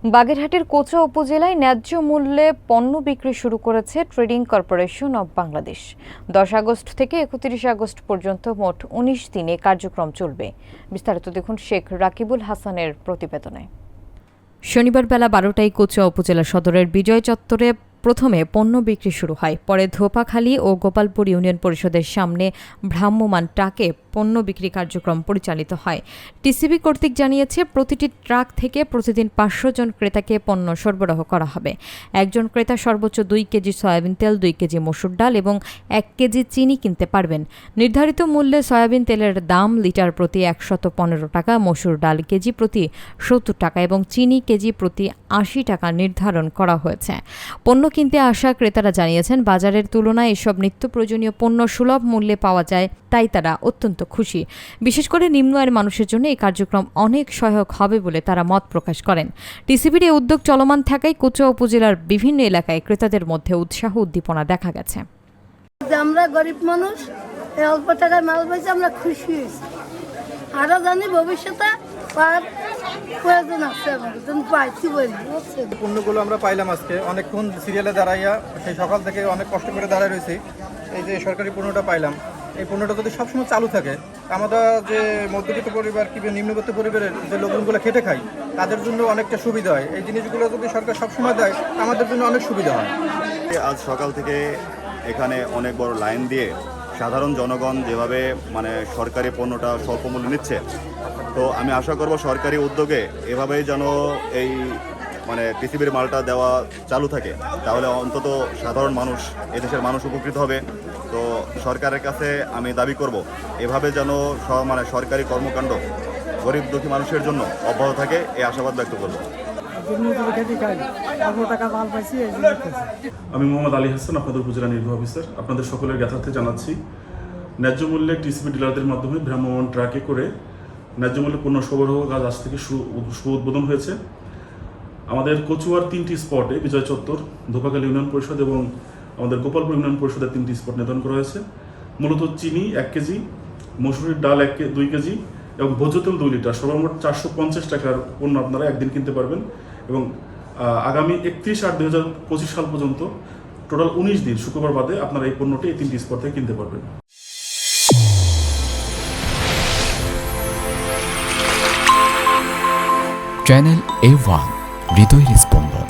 বাগেরহাটের কোচা উপজেলায় ন্যায্য মূল্যে পণ্য বিক্রি শুরু করেছে trading corporation of Bangladesh. 10 August থেকে 31 আগস্ট পর্যন্ত মোট 19 দিনে কার্যক্রম চলবে। বিস্তারিত দেখুন শেখ রাকিবুল হাসানের প্রতিবেদনে। শনিবার বেলা 12টায় কোচা উপজেলা সদরের বিজয় চত্বরে প্রথমে পণ্য বিক্রি শুরু হয়। পরে ধোপাখালী ও গোপালপুর ইউনিয়ন পরিষদের সামনে ভ্রাম্যমাণ ট্রাকে পণ্য বিক্রি কার্যক্রম পরিচালিত হয়। টিসিবি কর্তৃক জানিয়েছে, প্রতিটি ট্রাক থেকে প্রতিদিন 500 জন ক্রেতাকে পণ্য সরবরাহ করা হবে। একজন ক্রেতা সর্বোচ্চ 2 কেজি সয়াবিন তেল, 2 কেজি মসুর ডাল এবং 1 কেজি চিনি কিনতে পারবেন। নির্ধারিত মূল্যে সয়াবিন তেলের দাম লিটার প্রতি 115 টাকা, মসুর ডাল কেজি প্রতি 70 টাকা এবং চিনি কেজি প্রতি 80 টাকা নির্ধারণ করা হয়েছে। পণ্য কিনতে আসা ক্রেতারা জানিয়েছেন, বাজারের তুলনায় এসব নিত্য প্রয়োজনীয় পণ্য সুলভ মূল্যে পাওয়া যায়, তাই তারা অত্যন্ত খুশি। বিশেষ করে নিম্ন আয়ের মানুষের জন্য এই কার্যক্রম অনেক সহায়ক হবে বলে তারা মত প্রকাশ করেন। টিসিবির এই উদ্যোগ চলমান থাকায় কোচা উপজেলার বিভিন্ন এলাকায় ক্রেতাদের মধ্যে উৎসাহ উদ্দীপনা দেখা গেছে। আমরা গরিব মানুষ, অল্প টাকায় মাল পাইছি, আমরা খুশি হয়েছি। আরো জানি ভবিষ্যতে প্রয়োজন আছে, পাইছি বলি। পণ্যগুলো আমরা পাইলাম আজকে, অনেকক্ষণ সিরিয়ালে দাঁড়াইয়া সেই সকাল থেকে অনেক কষ্ট করে দাঁড়ায় রয়েছি। এই যে সরকারি পণ্যটা পাইলাম, এই পণ্যটা যদি সবসময় চালু থাকে, আমরা যে মধ্যবিত্ত পরিবার কিংবা নিম্নবিত্ত পরিবারের যে লোকগুলো খেটে খাই, তাদের জন্য অনেকটা সুবিধা হয়। এই জিনিসগুলো যদি সরকার সবসময় দেয়, আমাদের জন্য অনেক সুবিধা হয়। আজ সকাল থেকে এখানে অনেক বড় লাইন দিয়ে সাধারণ জনগণ যেভাবে সরকারি পণ্যটা স্বল্প মূল্যে নিচ্ছে, তো আমি আশা করব সরকারি উদ্যোগে এভাবেই যেন এই পৃথিবীর মালটা দেওয়া চালু থাকে, তাহলে অন্তত সাধারণ মানুষ, এদেশের মানুষ উপকৃত হবে। তো সরকারের কাছে আমি দাবি করব এভাবে যেন সরকারি কর্মকাণ্ড গরিব দুঃখী মানুষের জন্য অব্যাহত থাকে, এই আশাবাদ ব্যক্ত করব। আমি মোহাম্মদ আলী হাসান, আপনাদের উপজেলা নির্বাহী অফিসার। আপনাদের সকলের জ্ঞাতার্থে জানাচ্ছি, ন্যায্য মূল্যে টিসিবি ডিলারদের মাধ্যমে ভ্রাম্যমাণ ট্রাকে করে ন্যায্য মূল্যে পণ্য সরবরাহ কাজ আজ থেকে উদ্বোধন হয়েছে। আমাদের কচুয়ার 3টি স্পটে, বিজয় চত্বর, ধোপাখালী ইউনিয়ন পরিষদ এবং আমাদের গোপালপুর ইউনিয়ন পরিষদের 3টি স্পট নির্ধারণ করা হয়েছে। মূলত চিনি 1 কেজি, মসুরির ডাল 2 কেজি এবং ভোজ্য তেল 2 লিটার, সর্বমোট 450 টাকার পণ্য আপনারা একদিন কিনতে পারবেন। এবং আগামী 31/8/2025 সাল পর্যন্ত টোটাল 19 দিন, শুক্রবার বাদে আপনারা এই পণ্যটি এই 3টি স্পট থেকে কিনতে পারবেন। চ্যানেল A1 হৃদয়ের স্পন্দন।